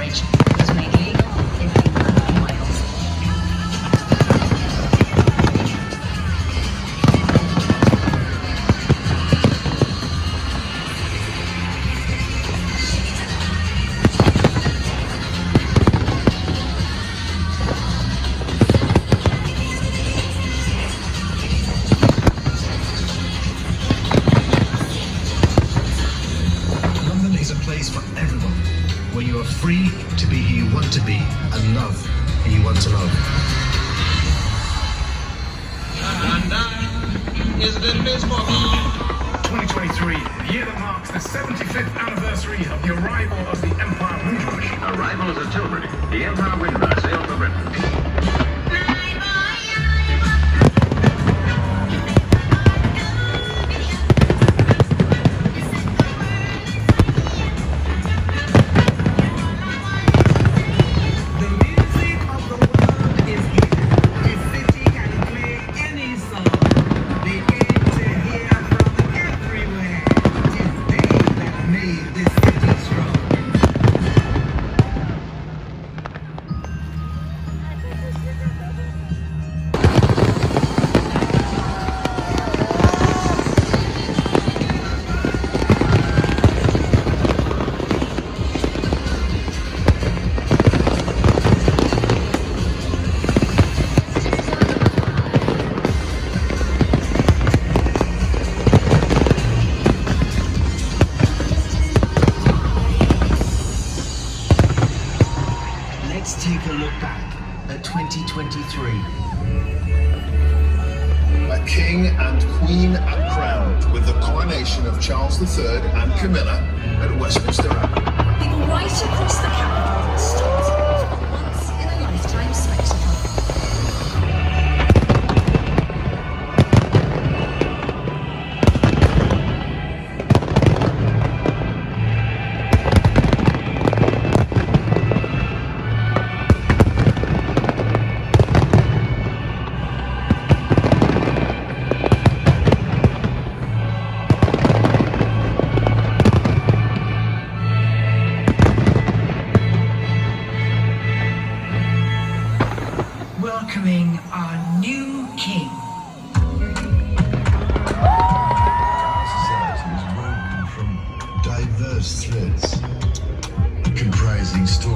marriage was made legal in England and Wales. For everyone, where you are free to be who you want to be and love who you want to love. And is a little bit for me. 2023, the year that marks the 75th anniversary of the arrival of the Empire Windrush. Arrival of Tilbury, the Empire Windrush sailed for Britain. Let's take a look back at 2023. A king and queen are crowned with the coronation of Charles III and Camilla at Westminster Abbey. People right across the capital stopped for a once-in-a-lifetime spectacle. Welcoming our new king. Our society is woven from diverse threads, comprising stories.